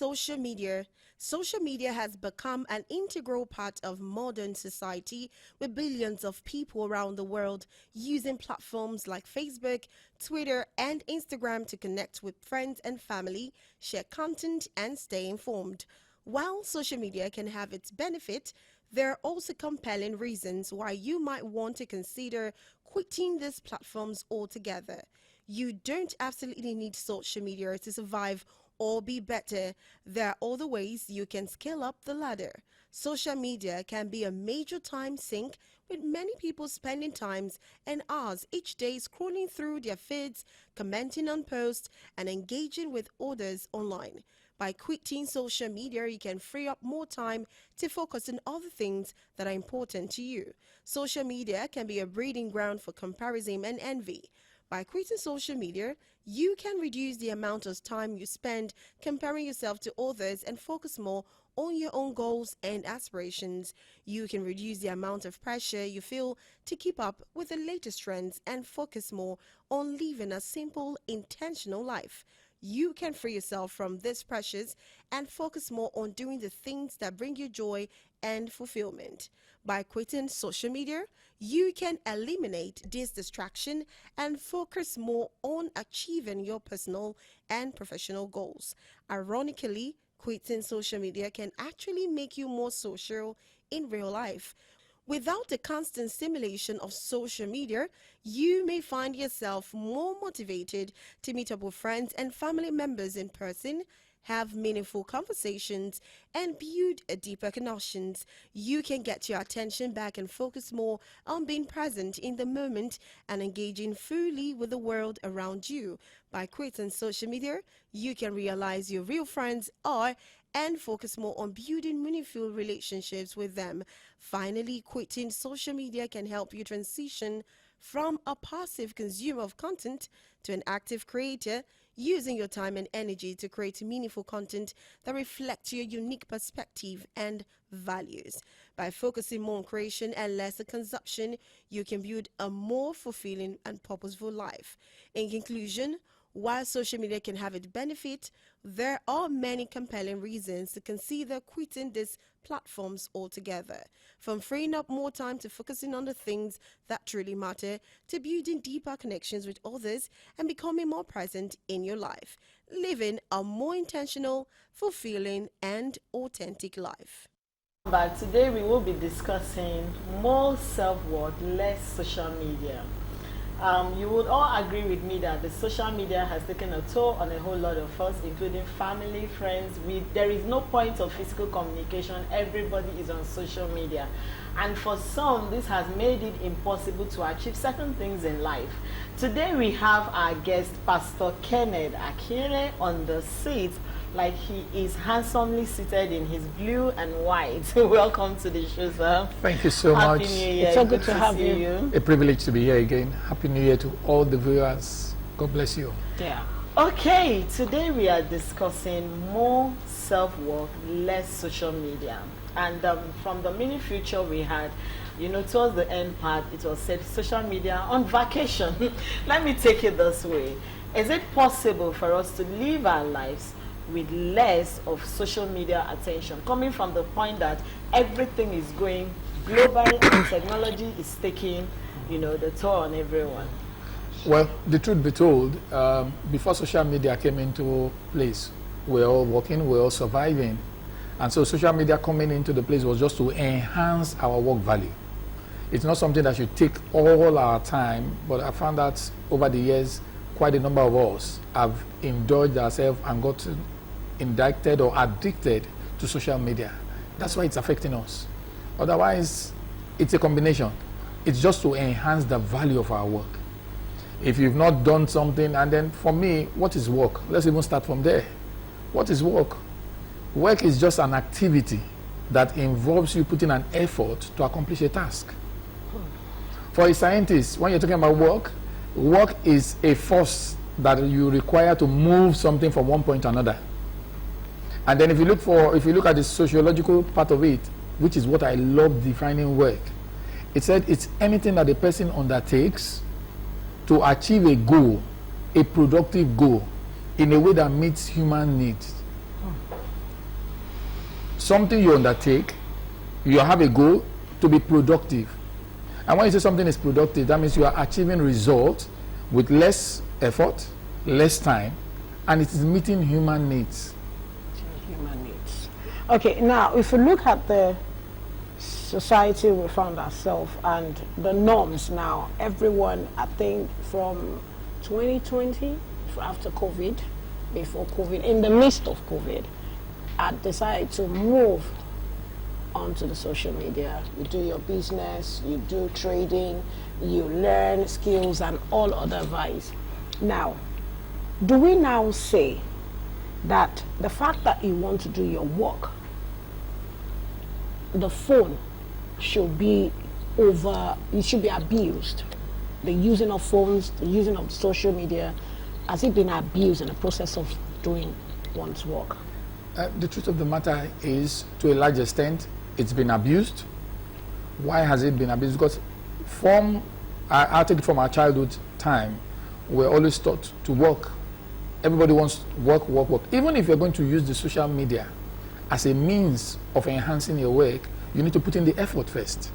social media. Social media has become an integral part of modern society, with billions of people around the world using platforms like Facebook, Twitter, and Instagram to connect with friends and family, share content, and stay informed. While social media can have its benefit, there are also compelling reasons why you might want to consider quitting these platforms altogether. You don't absolutely need social media to survive or be better. There are other ways you can scale up the ladder. Social media can be a major time sink, with many people spending times and hours each day scrolling through their feeds, commenting on posts, and engaging with others online. By quitting social media, you can free up more time to focus on other things that are important to you. Social media can be a breeding ground for comparison and envy. By quitting social media, you can reduce the amount of time you spend comparing yourself to others and focus more on your own goals and aspirations. You can reduce the amount of pressure you feel to keep up with the latest trends and focus more on living a simple, intentional life. You can free yourself from these pressures and focus more on doing the things that bring you joy and fulfillment. By quitting social media, you can eliminate this distraction and focus more on achieving your personal and professional goals. Ironically, quitting social media can actually make you more social in real life. Without the constant stimulation of social media, you may find yourself more motivated to meet up with friends and family members in person, have meaningful conversations, and build a deeper connections. You can get your attention back and focus more on being present in the moment and engaging fully with the world around you. By quitting social media, you can realize your real friends are and focus more on building meaningful relationships with them. Finally, quitting social media can help you transition from a passive consumer of content to an active creator, using your time and energy to create meaningful content that reflects your unique perspective and values. By focusing more on creation and less on consumption, you can build a more fulfilling and purposeful life. In conclusion, while social media can have its benefit, there are many compelling reasons to consider quitting these platforms altogether. From freeing up more time to focusing on the things that truly matter, to building deeper connections with others and becoming more present in your life, living a more intentional, fulfilling, and authentic life. But today we will be discussing more self-worth, less social media. You would all agree with me that the social media has taken a toll on a whole lot of us, including family, friends. There is no point of physical communication. Everybody is on social media. And for some, this has made it impossible to achieve certain things in life. Today we have our guest, Pastor Kenneth Akire, on the seat, like he is handsomely seated in his blue and white. Welcome to the show, sir. Thank you so much. Happy New Year. It's so good to have see you. A privilege to be here again. Happy New Year to all the viewers. God bless you. Yeah. Okay, today we are discussing more self-worth, less social media. And from the mini future we had, you know, towards the end part, it was said social media on vacation. Let me take it this way. Is it possible for us to live our lives with less of social media attention, coming from the point that everything is going global and technology is taking, you know, the toll on everyone? Well, the truth be told, before social media came into place, we're all working, we're all surviving. And so social media coming into the place was just to enhance our work value. It's not something that should take all our time, but I found that over the years, quite a number of us have indulged ourselves and got indicted or addicted to social media. That's why it's affecting us. Otherwise, it's a combination. It's just to enhance the value of our work. If you've not done something, and then for me, what is work? Let's even start from there. What is work? Work is just an activity that involves you putting an effort to accomplish a task. For a scientist, when you're talking about work, work is a force that you require to move something from one point to another. And then if you look at the sociological part of it, which is what I love defining work, it said it's anything that a person undertakes to achieve a goal, a productive goal, in a way that meets human needs. something you undertake, you have a goal to be productive. And when you say something is productive, that means you are achieving results with less effort, less time, and it is meeting human needs. Human needs. Okay, now if you look at the society we found ourselves and the norms now, everyone, I think from 2020, after COVID, before COVID, in the midst of COVID, had decided to move onto the social media. You do your business, you do trading, you learn skills and all other advice. Now, do we now say that the fact that you want to do your work, the phone should be it should be abused? The using of phones, the using of social media, has it been abused in the process of doing one's work? The truth of the matter is, to a large extent, it's been abused. Why has it been abused? Because I'll take it from our childhood time, we're always taught to work. Everybody wants to work, work, work. Even if you're going to use the social media as a means of enhancing your work, you need to put in the effort first.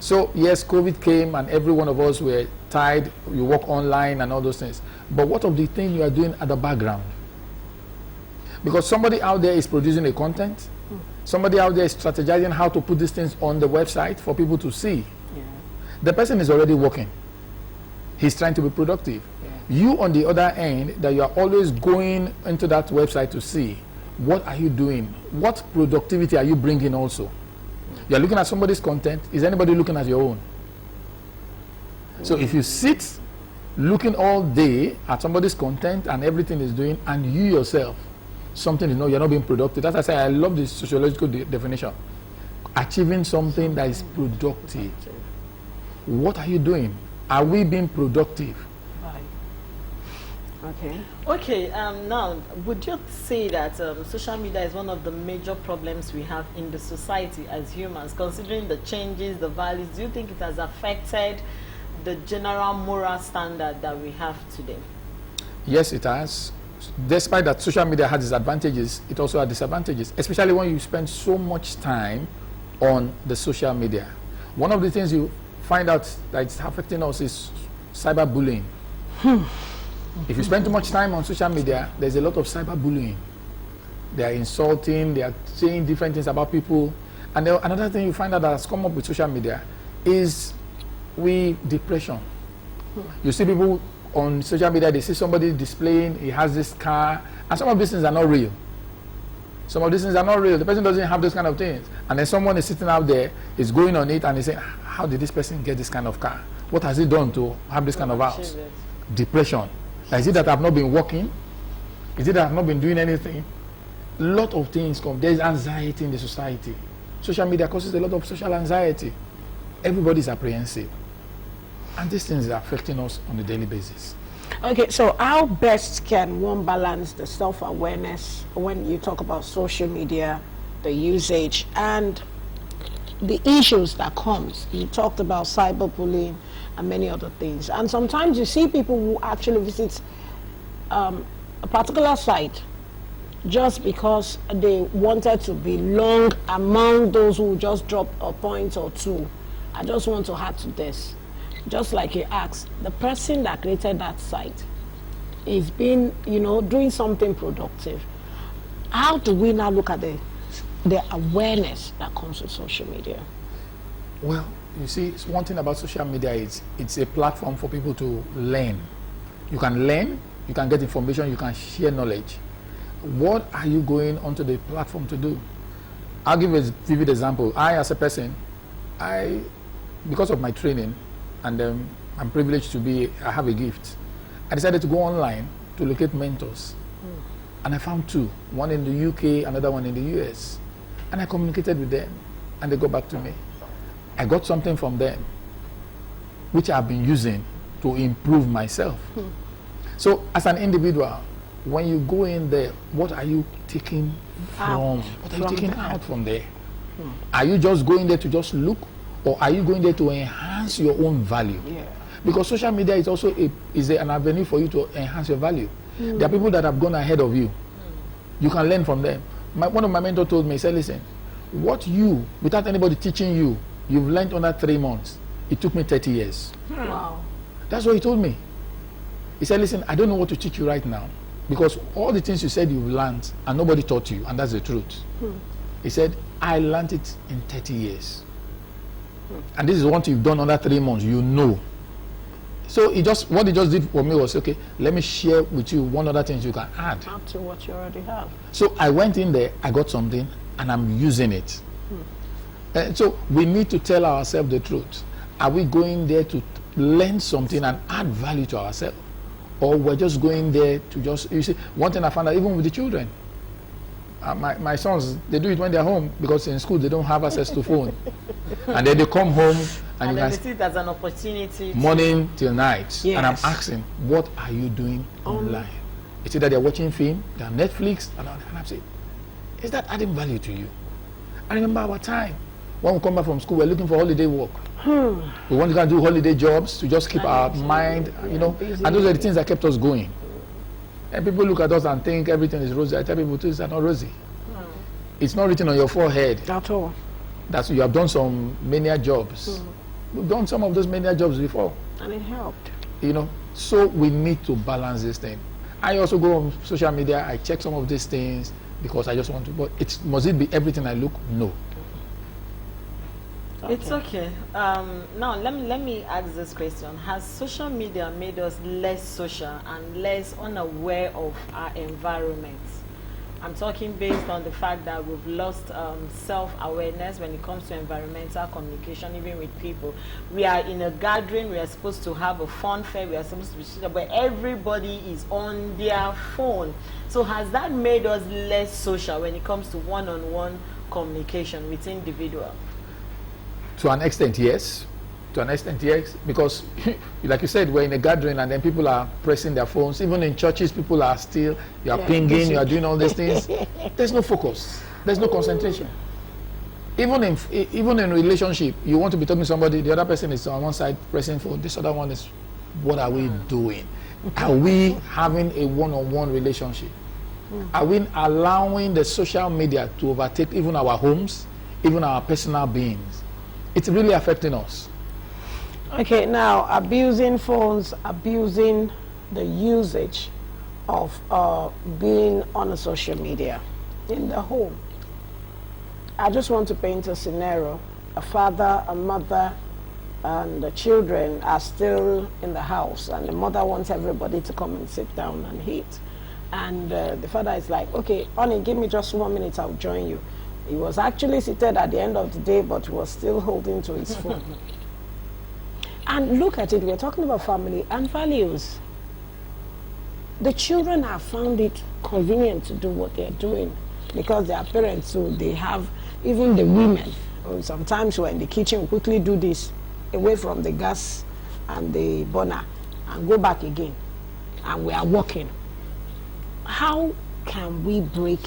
So yes, COVID came and every one of us were tired, you work online and all those things. But what of the thing you are doing at the background? Because somebody out there is producing a content, somebody out there is strategizing how to put these things on the website for people to see. Yeah. The person is already working. He's trying to be productive. Yeah. You, on the other end, that you are always going into that website to see, what are you doing? What productivity are you bringing also? You're looking at somebody's content. Is anybody looking at your own? So if you sit looking all day at somebody's content and everything is doing, and you yourself, something is you're not being productive. That's why I say I love the sociological definition. Achieving something that is productive. What are you doing? Are we being productive? Okay. Okay, now, would you say that social media is one of the major problems we have in the society as humans, considering the changes, the values? Do you think it has affected the general moral standard that we have today? Yes, it has. Despite that social media has its advantages, it also has disadvantages, especially when you spend so much time on the social media. One of the things you find out that it's affecting us is cyberbullying. If you spend too much time on social media, there's a lot of cyberbullying. They are insulting, they are saying different things about people. And another thing you find out that has come up with social media is depression. You see people on social media, they see somebody displaying, he has this car, and some of these things are not real. Some of these things are not real. The person doesn't have those kind of things. And then someone is sitting out there, is going on it, and is saying, how did this person get this kind of car? What has he done to have this kind of house? Depression. Is it that I've not been working? Is it that I've not been doing anything? A lot of things come. There is anxiety in the society. Social media causes a lot of social anxiety. Everybody's apprehensive. And these things are affecting us on a daily basis. Okay, so how best can one balance the self-awareness when you talk about social media, the usage, and the issues that comes? You talked about cyberbullying and many other things. And sometimes you see people who actually visit a particular site just because they wanted to belong among those who just drop a point or two. I just want to add to this. Just like you asked, the person that created that site is being, doing something productive. How do we now look at the awareness that comes with social media? Well, you see, one thing about social media is it's a platform for people to learn. You can learn, you can get information, you can share knowledge. What are you going onto the platform to do? I'll give a vivid example. I, as a person, because of my training, and I'm privileged to I have a gift. I decided to go online to locate mentors. And I found two, one in the UK, another one in the US. And I communicated with them, and they got back to me. I got something from them, which I've been using to improve myself. So as an individual, when you go in there, what are you taking from? What are you taking out from there? Are you just going there to just look? Or are you going there to enhance your own value? Yeah. Because social media is also an avenue for you to enhance your value. There are people that have gone ahead of you. You can learn from them. one of my mentors told me, he said, listen, what you, without anybody teaching you, you've learned under 3 months. It took me 30 years. Wow. That's what he told me. He said, listen, I don't know what to teach you right now, because all the things you said you've learned and nobody taught you, and that's the truth. He said, I learned it in 30 years. And this is what you've done under 3 months, you know. So what he just did for me was, okay, let me share with you one other thing you can add. Add to what you already have. So I went in there, I got something, and I'm using it. So we need to tell ourselves the truth. Are we going there to learn something and add value to ourselves? Or we're just going there to just, you see, one thing I found out, even with the children, my sons, they do it when they're home, because in school they don't have access to phone. And then they come home and then they see it as an opportunity. Morning till night. Yes. And I'm asking, what are you doing online? It's either they're watching film, they're on Netflix, and I'm saying, is that adding value to you? I remember our time. When we come back from school, we're looking for holiday work. We want to go and do holiday jobs to just keep our mind, you know, and those are the things that kept us going. And people look at us and think everything is rosy. I tell people things are not rosy. It's not written on your forehead. At all. That's you have done some mania jobs. We've done some of those mania jobs before. And it helped. You know, so we need to balance this thing. I also go on social media, I check some of these things because I just want to, but must it be everything I look? No. It's okay. Now, let me ask this question. Has social media made us less social and less unaware of our environment? I'm talking based on the fact that we've lost self-awareness when it comes to environmental communication, even with people. We are in a gathering, we are supposed to have a fun fair, we are supposed to be social, but everybody is on their phone. So has that made us less social when it comes to one-on-one communication with individuals? To an extent, yes. To an extent, yes. Because, like you said, we're in a gathering and then people are pressing their phones. Even in churches, people are still, you are pinging, you are doing all these things. There's no focus. There's no concentration. Even in relationship, you want to be talking to somebody, the other person is on one side pressing phone, this other one is, what are we doing? Are we having a one-on-one relationship? Are we allowing the social media to overtake even our homes, even our personal beings? It's really affecting us. Okay, now abusing phones, abusing the usage of being on a social media in the home. I just want to paint a scenario. A father, a mother, and the children are still in the house, and the mother wants everybody to come and sit down and eat. And the father is like, okay, honey, give me just 1 minute, I'll join you. He was actually seated at the end of the day, but was still holding to his phone. And look at it, we're talking about family and values. The children have found it convenient to do what they're doing because their parents, so they have, even the women, sometimes we're in the kitchen, we quickly do this away from the gas and the burner and go back again. And we are working. How can we break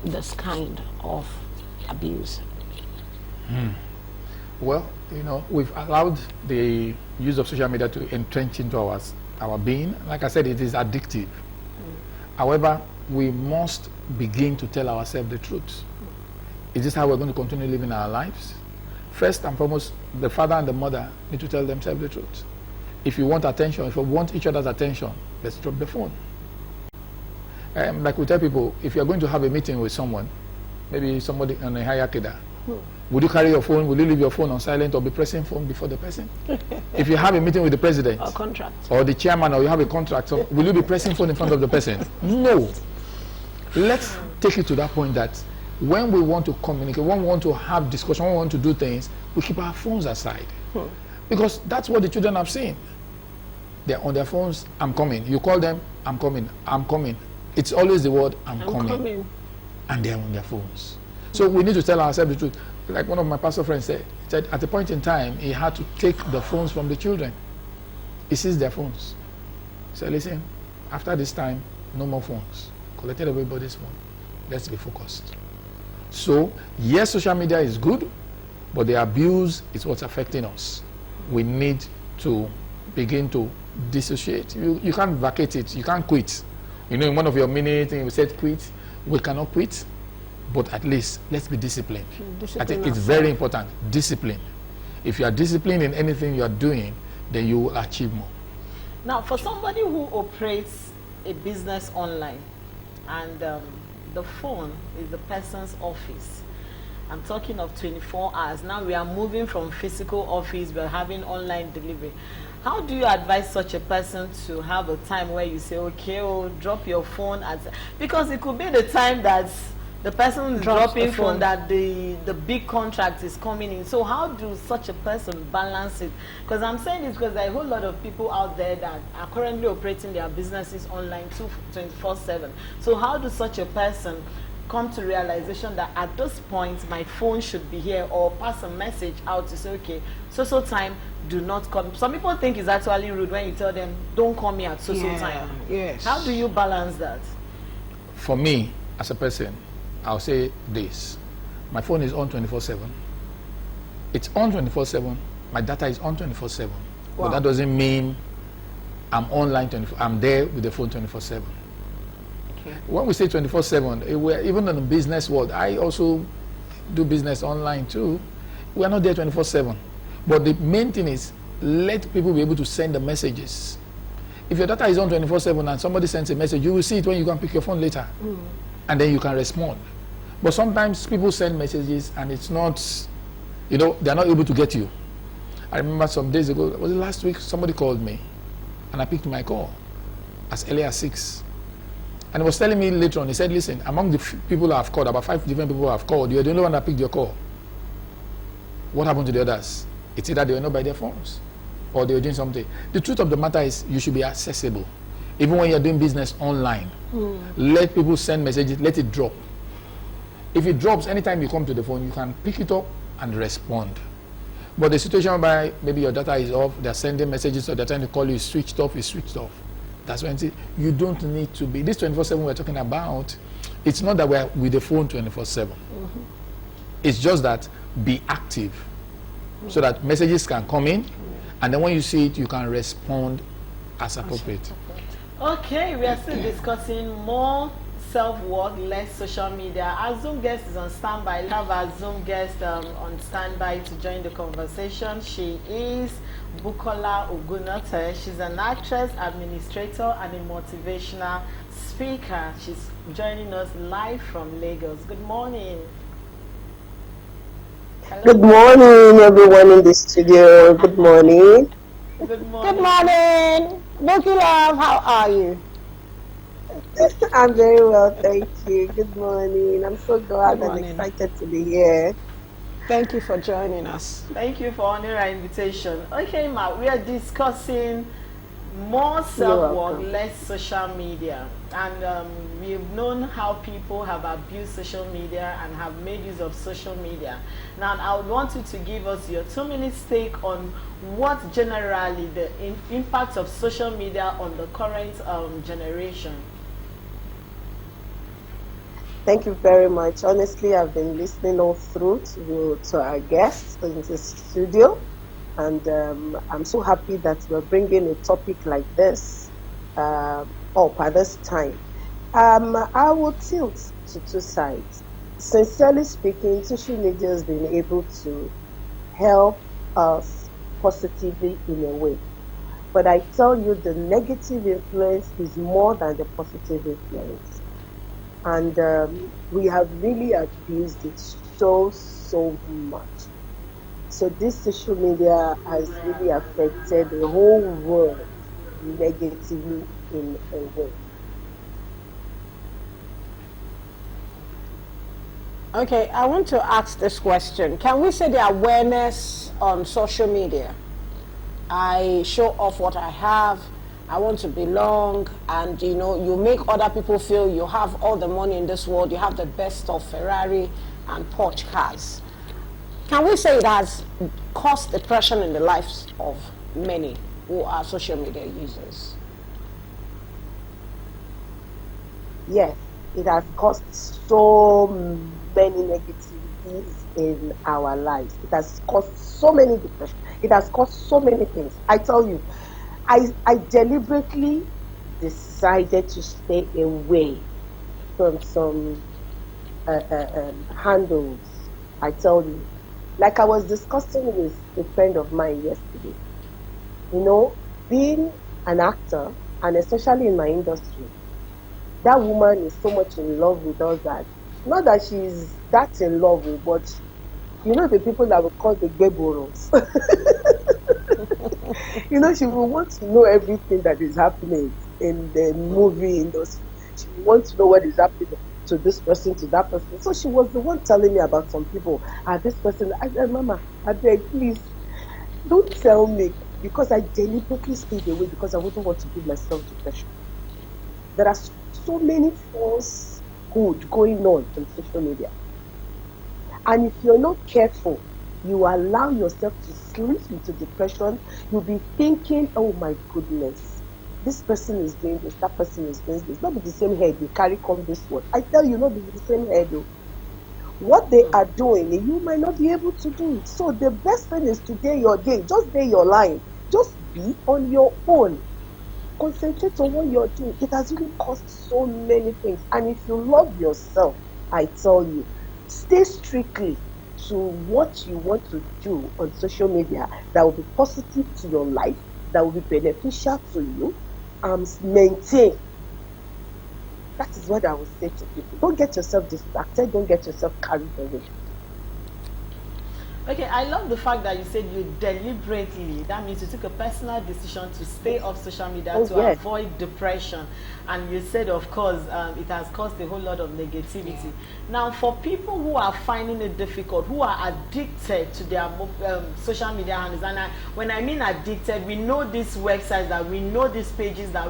this kind of abuse? Well, you know, we've allowed the use of social media to entrench into our being. Like I said, it is addictive. However, we must begin to tell ourselves the truth. Is this how we're going to continue living our lives? First and foremost, the father and the mother need to tell themselves the truth. If you want attention, if you want each other's attention, let's drop the phone. Like we tell people, if you're going to have a meeting with someone, maybe somebody on a higher cadre, would you carry your phone? Would you leave your phone on silent or be pressing phone before the person? If you have a meeting with the president Or contract. or the chairman, or you have a contract, so will you be pressing phone in front of the person? No. Let's take it to that point that when we want to communicate, when we want to have discussion, when we want to do things, we keep our phones aside. Because that's what the children have seen. They're on their phones, I'm coming. You call them, I'm coming, I'm coming. It's always the word, I'm coming. And they're on their phones. So we need to tell ourselves the truth. Like one of my pastor friends said at a point in time, he had to take the phones from the children. He seized their phones. He said, listen, after this time, no more phones. Collected everybody's phone. Let's be focused. So, yes, social media is good, but the abuse is what's affecting us. We need to begin to dissociate. You can't vacate it. You can't quit. You know, in one of your mini things, you said quit. We cannot quit. but at least let's be disciplined. I Discipline think it's ourselves. very important. Discipline. If you are disciplined in anything you are doing, then you will achieve more. Now, for somebody who operates a business online and the phone is the person's office, I'm talking of 24 hours. Now we are moving from physical office, we're having online delivery. How do you advise such a person to have a time where you say, okay, oh, drop your phone? Because it could be the time that the person is Drops the dropping phone. phone that the big contract is coming in. So how do such a person balance it? Because I'm saying this because there are a whole lot of people out there that are currently operating their businesses online 24/7. So how does such a person come to realization that at this point my phone should be here, or pass a message out to say, okay, so time, do not come? Some people think it's actually rude when you tell them, don't call me at so time. Yes. How do you balance that? For me, as a person, I'll say this. My phone is on 24/7. It's on 24/7. My data is on 24/7. Wow. But that doesn't mean I'm online 24. I'm there with the phone 24/7. Okay. When we say 24/7, even in the business world, I also do business online too. We are not there 24/7. But the main thing is, let people be able to send the messages. If your data is on 24/7 and somebody sends a message, you will see it when you can pick your phone later. And then you can respond. But sometimes people send messages and it's not, they're not able to get you. I remember some days ago, was it last week, somebody called me and I picked my call as early as 6. And he was telling me later on, he said, listen, among the people I've called, about 5 different people I've called, you're the only one that picked your call. What happened to the others? It's either they were not by their phones or they were doing something. The truth of the matter is you should be accessible. Even when you're doing business online, let people send messages, let it drop. If it drops, anytime you come to the phone, you can pick it up and respond. But the situation whereby maybe your data is off, they're sending messages or they're trying to call you, is switched off. That's when you don't need to be. This 24/7 we're talking about, it's not that we're with the phone 24/7. It's just that be active so that messages can come in, and then when you see it, you can respond as appropriate. Okay, we are still discussing more self-work, less social media. Our Zoom guest is on standby. I have our Zoom guest on standby to join the conversation. She is Bukola Ogunote. She's an actress, administrator, and a motivational speaker. She's joining us live from Lagos. Good morning. Hello. Good morning, everyone in the studio. Good morning. Good morning. Good morning. Buki Love, how are you? I'm very well, thank you. Good morning. I'm so glad Good and morning. excited to be here. Thank you for joining us. Thank you for honoring our invitation. Okay, Ma, we are discussing more self-work, welcome. less social media. And we've known how people have abused social media and have made use of social media. Now, I would want you to give us your 2-minute take on what generally the impact of social media on the current generation. Thank you very much. Honestly, I've been listening all through to our guests in the studio, and I'm so happy that we're bringing a topic like this up at this time. I will tilt to two sides. Sincerely speaking, social media has been able to help us positively in a way. But I tell you, the negative influence is more than the positive influence. And we have really abused it so much. So this social media has really affected the whole world negatively in a way. Okay, I want to ask this question. Can we say the awareness on social media? I show off what I have, I want to belong, and you make other people feel you have all the money in this world, you have the best of Ferrari and Porsche cars. Can we say it has caused depression in the lives of many who are social media users? Yes, it has caused so many negativities in our lives. It has caused so many depression. It has caused so many things. I tell you, I deliberately decided to stay away from some handles. I tell you, like I was discussing with a friend of mine yesterday. You know, being an actor, and especially in my industry, that woman is so much in love with us that not that she's that in love with, but you know the people that we call the Geboros. You know, she will want to know everything that is happening in the movie industry. She will want to know what is happening to this person, to that person. So she was the one telling me about some people. This person, I said, Mama, I beg, please, don't tell me. Because I deliberately stayed away because I wouldn't want to give myself depression. There are so many falsehood going on social media. And if you're not careful, you allow yourself to slip into depression. You'll be thinking, oh my goodness, this person is doing this, that person is doing this. Not with the same head, you carry come this one. I tell you, not with the same head. Though. What they are doing, you might not be able to do it. So the best thing is to day your day. Just day your line. Just be on your own. Concentrate on what you're doing. It has really cost so many things. And if you love yourself, I tell you, stay strictly to what you want to do on social media that will be positive to your life, that will be beneficial to you. Maintain. That is what I would say to people. Don't get yourself distracted. Don't get yourself carried away. Okay, I love the fact that you said you deliberately, that means you took a personal decision to stay off social media to avoid depression. And you said, of course, it has caused a whole lot of negativity. Now, for people who are finding it difficult, who are addicted to their social media handles, and when I mean addicted, we know these websites, that we know these pages, that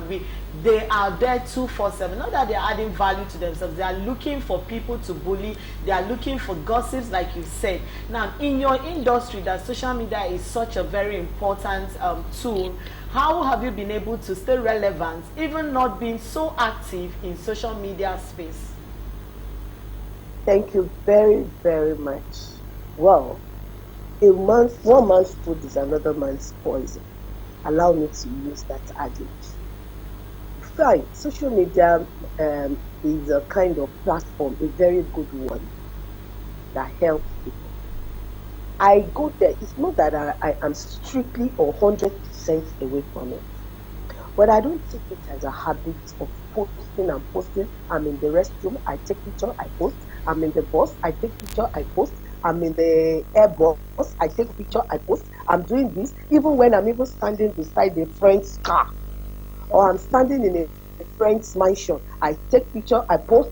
they are there 247. Not that they are adding value to themselves. They are looking for people to bully. They are looking for gossips, like you said. Now, in your industry, that social media is such a very important tool, how have you been able to stay relevant, even not being so active in social media space? Thank you very, very much. Well, one man's food is another man's poison. Allow me to use that adage. Fine, social media is a kind of platform, a very good one that helps people. I go there. It's not that I am strictly or 100% away from it, but I don't take it as a habit of posting and posting. I'm in the restroom, I take picture, I post. I'm in the bus, I take picture, I post. I'm in the air bus, I take picture, I post. I'm doing this even when I'm even standing beside a friend's car, or I'm standing in a friend's mansion. I take picture, I post.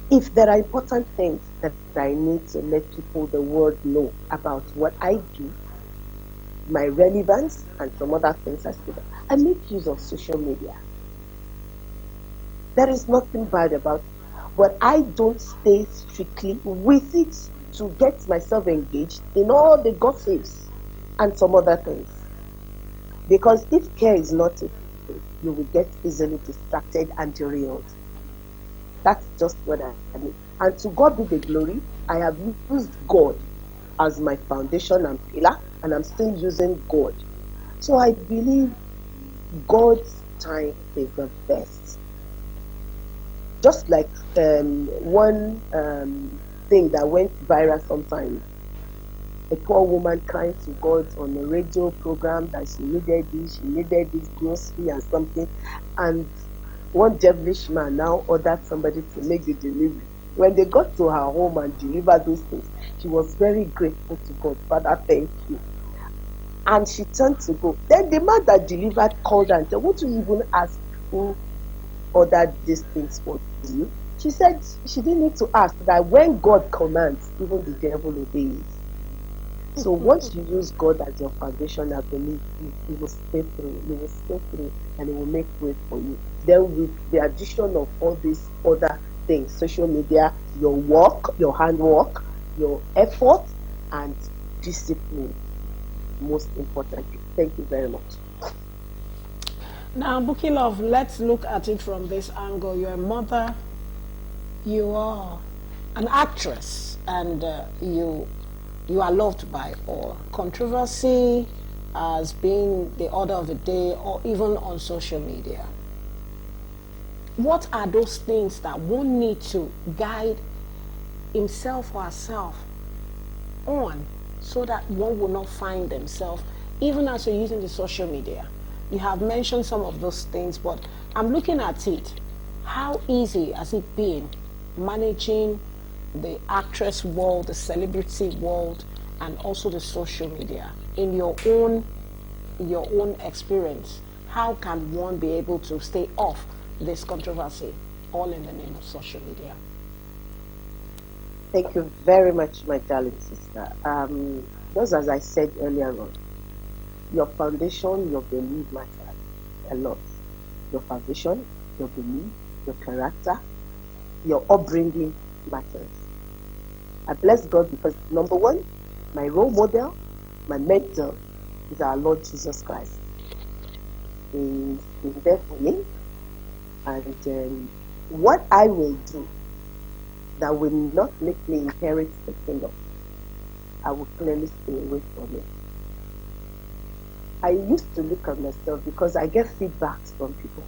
If there are important things that I need to let people, the world, know about what I do, my relevance, and some other things I make use of social media. There is nothing bad about it, but I don't stay strictly with it to get myself engaged in all the gossips and some other things. Because if care is not taken, you will get easily distracted and derailed. That's just what I mean. And to God be the glory, I have used God as my foundation and pillar, and I'm still using God. So I believe God's time is the best. Just like one thing that went viral sometimes, a poor woman crying to God on a radio program that she needed this grocery and something, and one devilish man now ordered somebody to make the delivery. When they got to her home and delivered those things, she was very grateful to God. Father, thank you. And she turned to go. Then the man that delivered called her and said, "Won't you even ask who ordered these things for you?" She said she didn't need to ask, that when God commands, even the devil obeys. So once you use God as your foundation, I believe you will stay through. You will stay through, and it will make way for you. Then with the addition of all these other things, social media, your work, your handwork, your effort, and discipline, most importantly. Thank you very much. Now, Bukilove, let's look at it from this angle. You're a mother, you are an actress, and you are loved by all. Controversy as being the order of the day, or even on social media. what are those things that one need to guide himself or herself on, so that one will not find themselves, even as you're using the social media? You have mentioned some of those things, but I'm looking at it. How easy has it been managing the actress world, the celebrity world, and also the social media in your own experience? How can one be able to stay off this controversy, all in the name of social media? Thank you very much, my darling sister. Just as I said earlier on, your foundation, your belief matters a lot. Your foundation, your belief, your character, your upbringing matters. I bless God because, number one, my role model, my mentor is our Lord Jesus Christ. He's been there for me. And what I will do that will not make me inherit the kingdom, I will clearly stay away from it. I used to look at myself because I get feedbacks from people.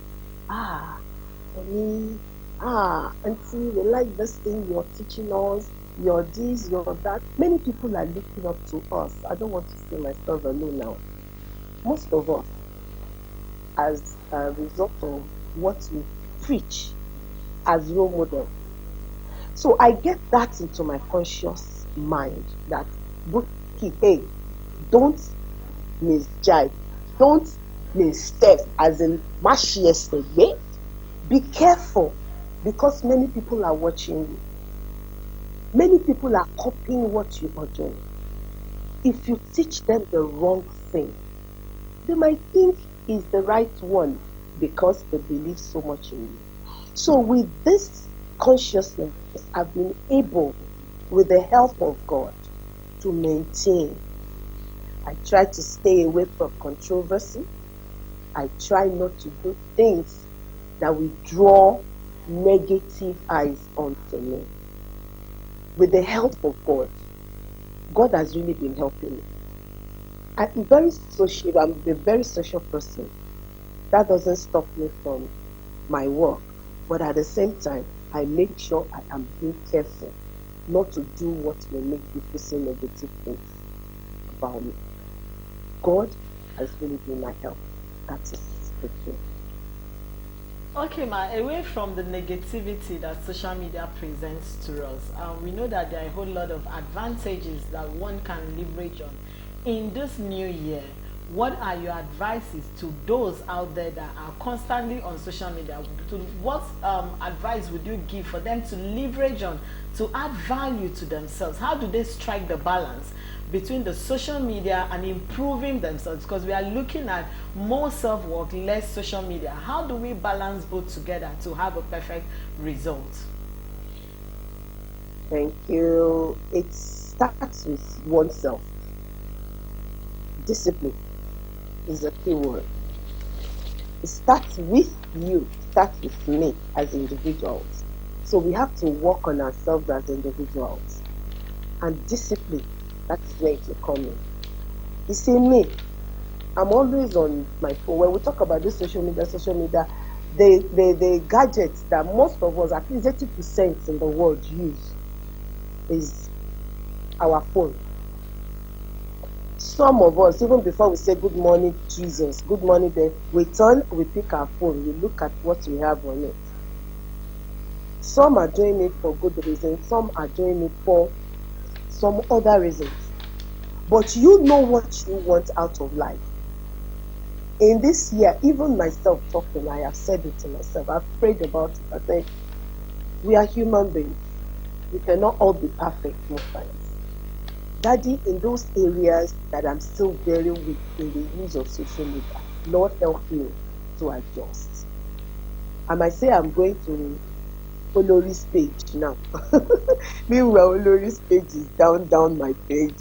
For me, auntie, we like this thing you're teaching us, you're this, you're that. Many people are looking up to us. I don't want to say myself alone now. Most of us, as a result of what we preach as role models. So I get that into my conscious mind that, hey, don't misjive, don't misstep, as in Mashiach. Be careful, because many people are watching you. Many people are copying what you are doing. If you teach them the wrong thing, they might think is the right one because they believe so much in you. So with this consciousness, I've been able, with the help of God, to maintain. I try to stay away from controversy. I try not to do things that will draw negative eyes onto me. With the help of God, God has really been helping me. I'm a very social person. That doesn't stop me from my work. But at the same time, I make sure I am being careful not to do what will make people say negative things about me. God has really been my help. That is the truth. Okay, ma, away from the negativity that social media presents to us, we know that there are a whole lot of advantages that one can leverage on. In this new year, what are your advices to those out there that are constantly on social media? What advice would you give for them to leverage on, to add value to themselves? How do they strike the balance between the social media and improving themselves? Because we are looking at more self-work, less social media. How do we balance both together to have a perfect result? Thank you. It starts with oneself. Discipline is a key word. It starts with you, it starts with me as individuals. So we have to work on ourselves as individuals. And discipline, that is where it will come in. You see me, I'm always on my phone. When we talk about this social media, the gadgets that most of us, at least 80% in the world, use is our phone. Some of us, even before we say good morning, Jesus, good morning, then we turn, we pick our phone, we look at what we have on it. Some are doing it for good reasons, some are doing it for some other reasons. But you know what you want out of life. In this year, even myself talking, I have said it to myself, I've prayed about it. I said, we are human beings. We cannot all be perfect most times. Daddy, in those areas that I'm still very weak in the use of social media, Lord help me to adjust. I might say I'm going to Olori's page now. Meanwhile, Olori's page is down my page.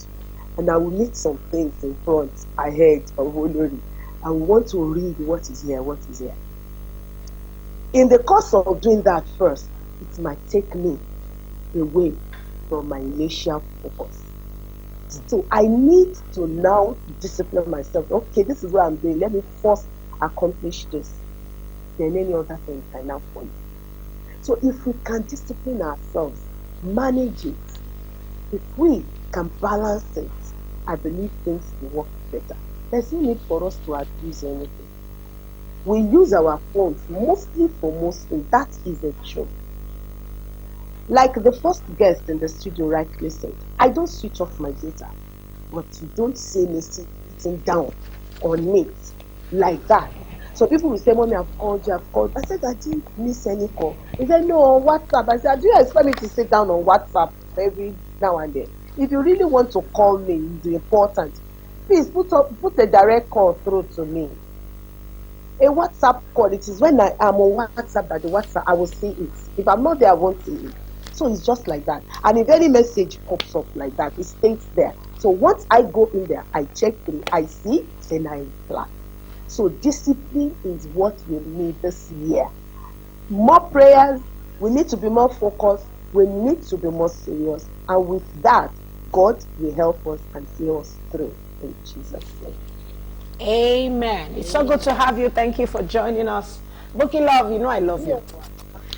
And I will meet some things in front, ahead of Olori. I want to read what is here. In the course of doing that first, it might take me away from my initial focus. So I need to now discipline myself. Okay, this is what I'm doing. Let me first accomplish this. then any other thing can now follow. So if we can discipline ourselves, manage it, if we can balance it, I believe things will work better. There's no need for us to abuse anything. We use our phones mostly for most things. That is the truth. Like the first guest in the studio rightly said, I don't switch off my data, but you don't see me sitting down on it like that. So people will say, Mommy, I've called you, I've called. I said, I didn't miss any call. He said, no, on WhatsApp. I said, do you expect me to sit down on WhatsApp every now and then? If you really want to call me, it's important. Please put a direct call through to me. A WhatsApp call, it is when I am on WhatsApp that the WhatsApp, I will see it. If I'm not there, I won't see it. So it's just like that. And if any message pops up like that, it stays there. So once I go in there, I check through, I see, then I reply. So discipline is what we need this year. More prayers, we need to be more focused, we need to be more serious. And with that, God will help us and see us through in Jesus' name. Amen. It's so good to have you. Thank you for joining us. Bookie Love, you know I love you.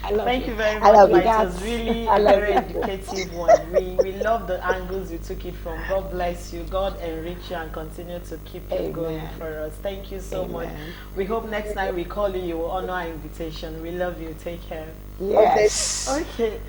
I love Thank you. you very I much. love you. It was really a very educative one. We love the angles you took it from. God bless you. God enrich you and continue to keep it going for us. Thank you so much. We hope next time we call you, you will honor our invitation. We love you. Take care. Yes. Okay.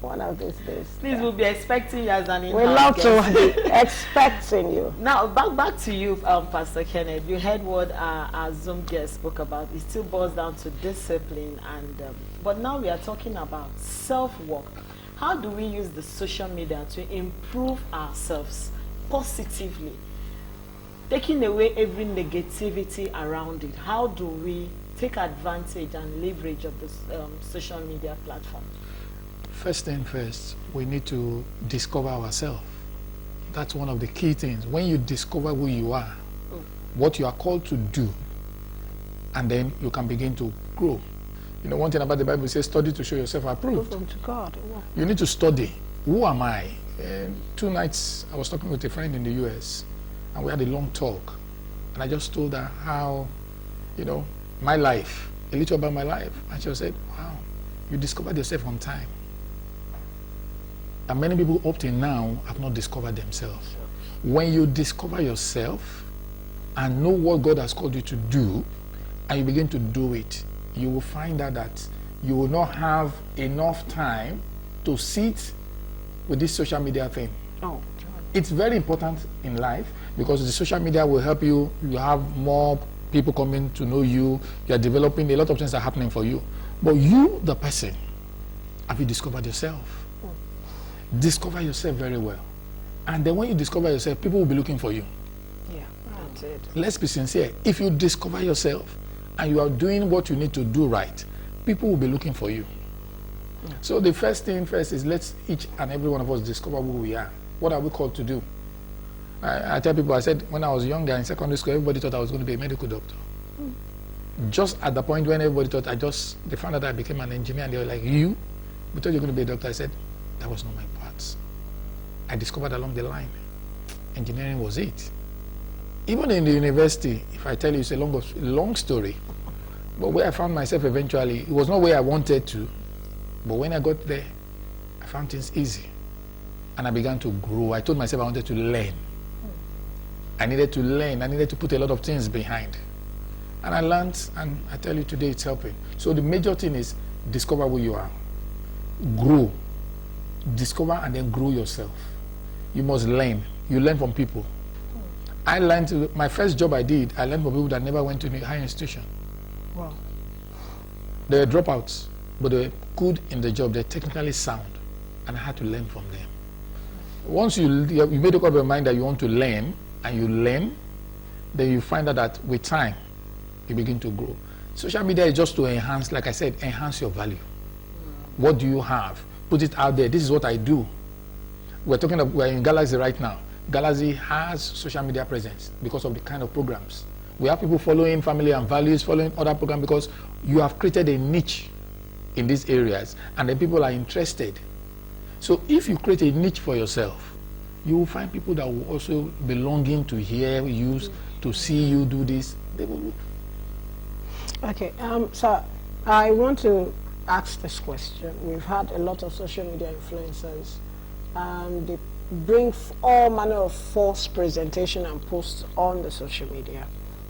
One of these days. Please, we'll be expecting you as an We in-house love to guest. be expecting you. Now, back to you, Pastor Kenneth. You heard what our Zoom guest spoke about. It still boils down to discipline, and but now we are talking about self-work. How do we use the social media to improve ourselves positively, taking away every negativity around it? How do we take advantage and leverage of this social media platform? First thing first, we need to discover ourselves. That's one of the key things. When you discover who you are, what you are called to do, and then you can begin to grow. You know, one thing about the Bible says, study to show yourself approved. To God. You need to study. Who am I? 2 nights, I was talking with a friend in the US, and we had a long talk. And I just told her how, you know, my life, a little about my life. And she said, wow, you discovered yourself on time. And many people up till now have not discovered themselves. When you discover yourself and know what God has called you to do, and you begin to do it, you will find out that you will not have enough time to sit with this social media thing. Oh, It's very important in life because the social media will help you. You have more people coming to know you. You are developing. A lot of things are happening for you. But you, the person, have you discovered yourself? Discover yourself very well. And then when you discover yourself, people will be looking for you. yeah, that's it. Let's be sincere. If you discover yourself and you are doing what you need to do right, people will be looking for you. So the first thing first is let's each and every one of us discover who we are. What are we called to do? I tell people, I said, when I was younger in secondary school, everybody thought I was going to be a medical doctor. Just at the point when everybody thought they found out I became an engineer, and they were like, you? We thought you were going to be a doctor. I said, that was not my part. I discovered along the line, engineering was it. Even in the university, if I tell you, it's a long story. But where I found myself eventually, it was not where I wanted to. But when I got there, I found things easy. And I began to grow. I told myself I wanted to learn. I needed to learn. I needed to put a lot of things behind. And I learned, and I tell you today, it's helping. So the major thing is discover who you are. Grow. Discover and then grow yourself. You must learn. You learn from people. I learned, my first job I did, I learned from people that never went to a higher institution. Wow. They were dropouts, but they were good in the job. They're technically sound, and I had to learn from them. Once you made up your mind that you want to learn, and you learn, then you find out that with time, you begin to grow. Social media is just to enhance, like I said, enhance your value. What do you have? Put it out there. This is what I do. We're in Galaxy right now. Galaxy has social media presence because of the kind of programs. We have people following Family and Values, following other programs because you have created a niche in these areas, and then people are interested. So if you create a niche for yourself, you will find people that will also be longing to hear you, to see you do this. they will move. Okay, so I want to ask this question. We've had a lot of social media influencers, and they bring all manner of false presentation and posts on the social media.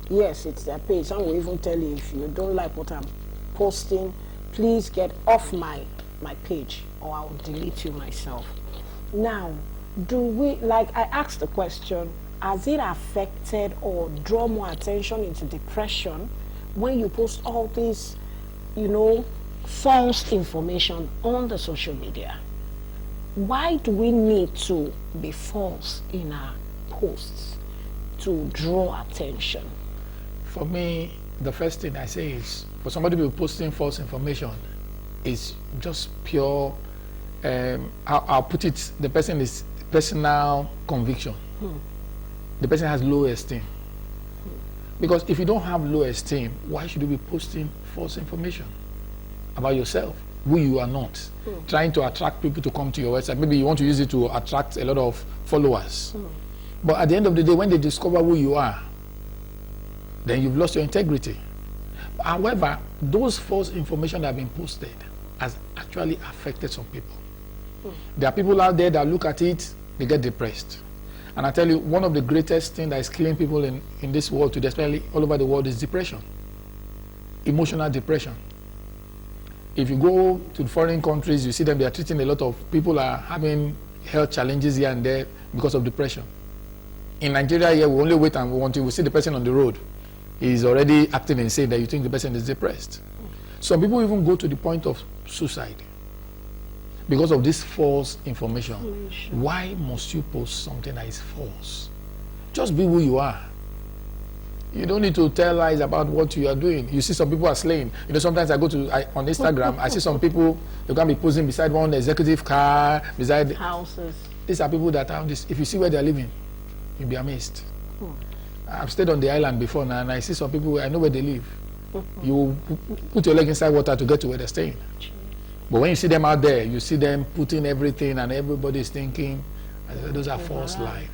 Yes, it's their page. Some will even tell you, if you don't like what I'm posting, please get off my page, or I'll delete you myself. Now, do we, like I asked the question, has it affected or draw more attention into depression when you post all this, false information on the social media? Why do we need to be false in our posts to draw attention? For me, the first thing I say is, for somebody to be posting false information is just pure, I'll put it, the person is personal conviction. The person has low esteem. Because if you don't have low esteem, why should you be posting false information about yourself, who you are not? Trying to attract people to come to your website. Maybe you want to use it to attract a lot of followers. But at the end of the day, when they discover who you are, then you've lost your integrity. However, those false information that have been posted has actually affected some people. There are people out there that look at it, they get depressed. And I tell you, one of the greatest things that is killing people in this world today, especially all over the world, is depression. Emotional depression. If you go to foreign countries, you see them, they are treating a lot of people are having health challenges here and there because of depression. In Nigeria here, we only wait until we see the person on the road. He's already acting and saying that you think the person is depressed. Some people even go to the point of suicide because of this false information. Why must you post something that is false? Just be who you are. You don't need to tell lies about what you are doing. You see some people are slaying. Sometimes I go on Instagram, I see some people, they're going to be posing beside one executive car, beside houses. These are people that have this. If you see where they're living, you'll be amazed. I've stayed on the island before now, and I see some people, I know where they live. You put your leg inside water to get to where they're staying. But when you see them out there, you see them putting everything, and everybody's thinking, those are false lives.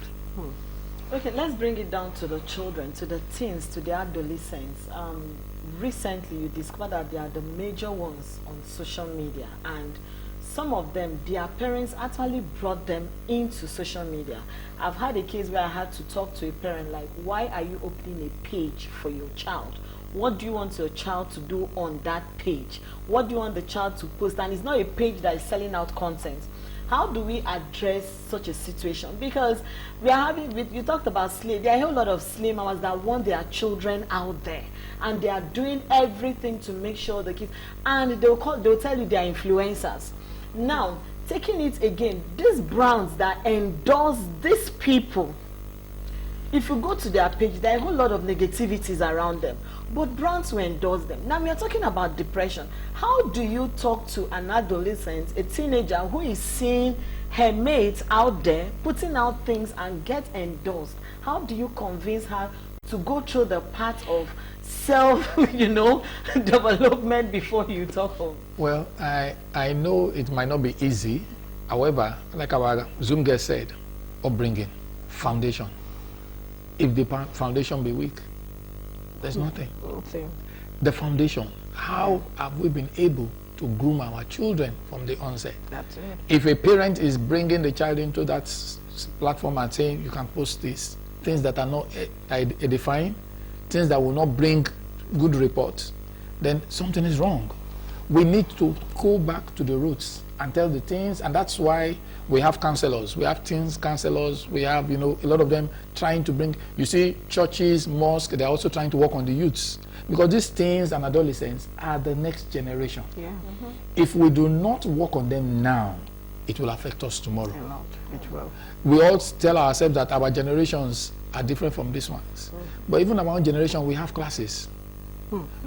Okay, let's bring it down to the children, to the teens, to the adolescents. Recently, you discovered that they are the major ones on social media, and some of them, their parents actually brought them into social media. I've had a case where I had to talk to a parent, like, why are you opening a page for your child? What do you want your child to do on that page? What do you want the child to post? And it's not a page that is selling out content. How do we address such a situation? Because we are having, you talked about slave. There are a whole lot of slave mamas that want their children out there, and they are doing everything to make sure the kids, and they'll tell you they are influencers. Now, taking it again, these brands that endorse these people, if you go to their page, there are a whole lot of negativities around them, but brands will endorse them. Now, we are talking about depression. How do you talk to an adolescent, a teenager who is seeing her mates out there putting out things and get endorsed? How do you convince her to go through the path of development before you talk of? Well, I know it might not be easy. However, like our Zoom guest said, upbringing, foundation. If the foundation be weak, there's nothing. The foundation, how have we been able to groom our children from the onset? That's it. If a parent is bringing the child into that platform and saying you can post this, things that are not edifying, things that will not bring good reports, then something is wrong. We need to go back to the roots and tell the teens, and that's why we have counselors. We have teens counselors. We have, a lot of them trying to bring, you see, churches, mosques, they're also trying to work on the youths. Because these teens and adolescents are the next generation. Yeah. If we do not work on them now, it will affect us tomorrow. A lot. It will. We all tell ourselves that our generations are different from these ones. But even our own generation, we have classes.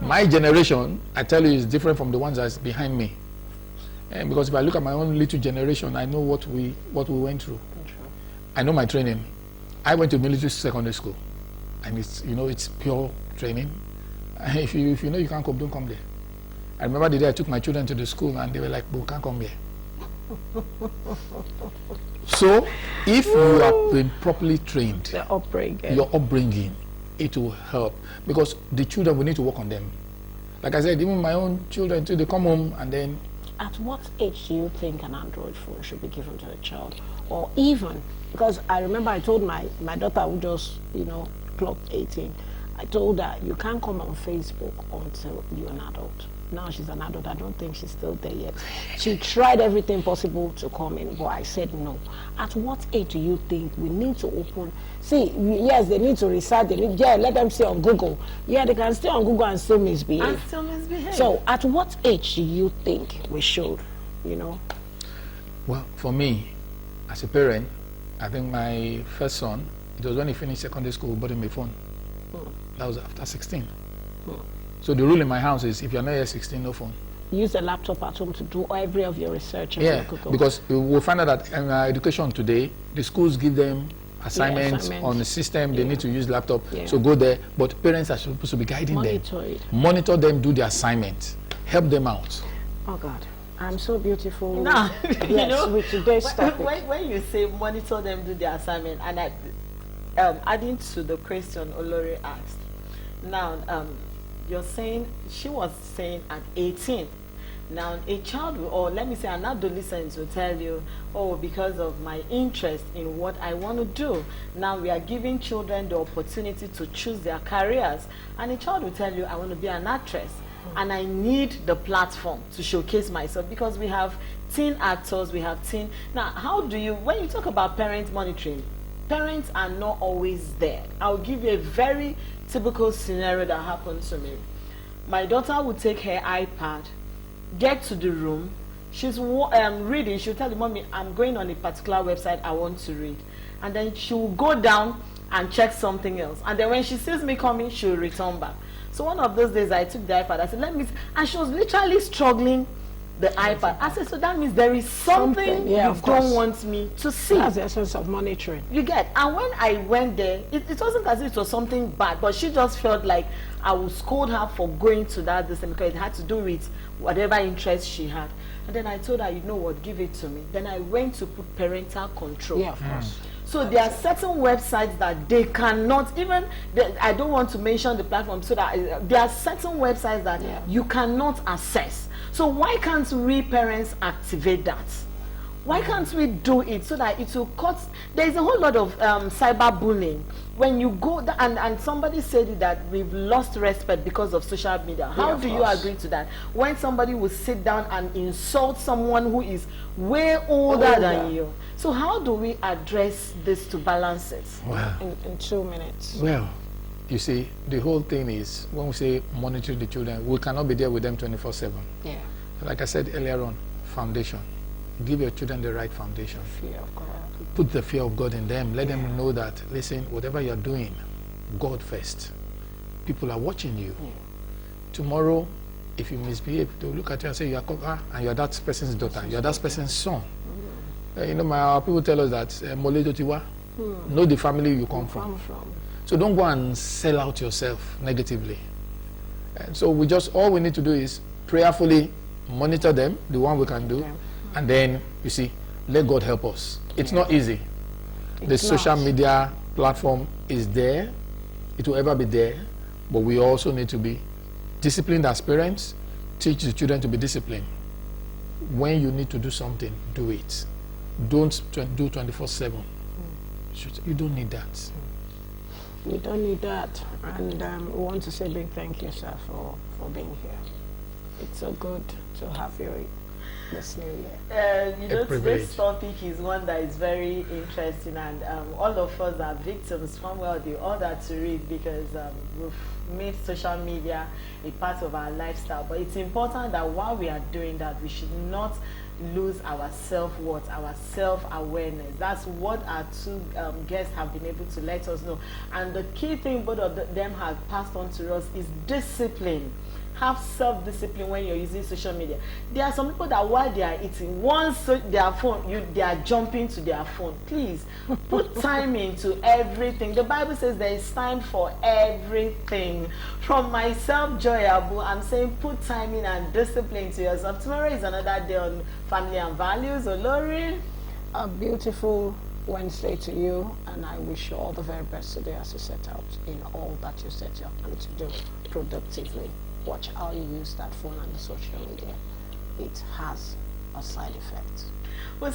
My generation, I tell you, is different from the ones that's behind me. And because if I look at my own little generation, I know what we went through. I know my training. I went to military secondary school, and it's pure training. If you know you can't come, don't come there. I remember the day I took my children to the school, and they were like, "We can't come here." So, if you have been properly trained, The upbringing. your upbringing, it will help, because the children, we need to work on them. Like I said, even my own children too, they come home and then. At what age do you think an Android phone should be given to a child? Or even, because I remember I told my daughter who just, clocked 18, I told her, you can't come on Facebook until you're an adult. Now she's an adult. I don't think she's still there yet. She tried everything possible to come in, but I said no. At what age do you think we need to open? See, yes, they need to research. Let them stay on Google. Yeah, they can stay on Google and still misbehave. And still misbehave. So, at what age do you think we should, Well, for me, as a parent, I think my first son, it was when he finished secondary school, we bought him a phone. That was after 16. So the rule in my house is, if you're not yet 16, no phone. Use a laptop at home to do every of your research. Yeah, because we'll find out that in education today, the schools give them assignments on the system. They need to use laptop. So go there. But parents are supposed to be guiding them. Monitor them, do the assignment. Help them out. Oh, God. I'm so beautiful. Now, yes, with today's topic. When you say monitor them, do the assignment, and adding to the question Olori asked, now, you're saying, she was saying at 18. Now, a child, or let me say an adolescent, will tell you, oh, because of my interest in what I want to do. Now we are giving children the opportunity to choose their careers. And a child will tell you, I want to be an actress. And I need the platform to showcase myself, because we have teen actors, we have teen. Now, how do you, when you talk about parent monitoring, parents are not always there. I'll give you a very typical scenario that happened to me. My daughter would take her iPad, get to the room, she's reading, she'll tell the mommy, I'm going on a particular website I want to read. And then she will go down and check something else. And then when she sees me coming, she'll return back. So one of those days I took the iPad, I said, let me, and she was literally struggling the iPad. I said, so that means there is something you don't want me to see. That's the essence of monitoring. You get. And when I went there, it wasn't as if it was something bad, but she just felt like I would scold her for going to that distance, because it had to do with whatever interest she had. And then I told her, you know what, give it to me. Then I went to put parental control. Yeah, of course. So there are certain websites that they cannot even, I don't want to mention the platform, so that there are certain websites that you cannot access. So why can't we parents activate that? Why can't we do it so that it will cut? There's a whole lot of cyberbullying. When you go, and somebody said that we've lost respect because of social media. How do you agree to that? When somebody will sit down and insult someone who is way older than you. So how do we address this to balance it? Well, in 2 minutes. Well, you see, the whole thing is, when we say monitor the children, we cannot be there with them 24/7. Yeah. Like I said earlier on, foundation. Give your children the right foundation. Fear of God. Put the fear of God in them. Let them know that, listen, whatever you're doing, God first. People are watching you. Tomorrow, if you misbehave, they'll look at you and say, you are and you're that person's daughter, you're that person's son. Our people tell us that, know the family you come from. So don't go and sell out yourself negatively. And so all we need to do is prayerfully monitor them, the one we can do, and then, you see, let God help us. It's not easy. The social media platform is there. It will ever be there. But we also need to be disciplined as parents, teach the children to be disciplined. When you need to do something, do it. Don't do 24/7. You don't need that. You don't need that. And we want to say a big thank you, sir, for being here. It's so good to have you this new year. Today's topic is one that is very interesting, and all of us are victims from one or the other to read, because we've made social media a part of our lifestyle. But it's important that while we are doing that, we should not lose our self-worth, our self-awareness. That's what our two guests have been able to let us know. And the key thing both of them have passed on to us is discipline. Have self-discipline when you're using social media. There are some people that while they are eating, once their phone, they are jumping to their phone. Please put time into everything. The Bible says there is time for everything. From myself, Joy Abu, I'm saying put time in and discipline to yourself. Tomorrow is another day on Family and Values. Olori, a beautiful Wednesday to you, and I wish you all the very best today as you set out in all that you set your hand to do productively. Watch how you use that phone and the social media. It has a side effect. We'll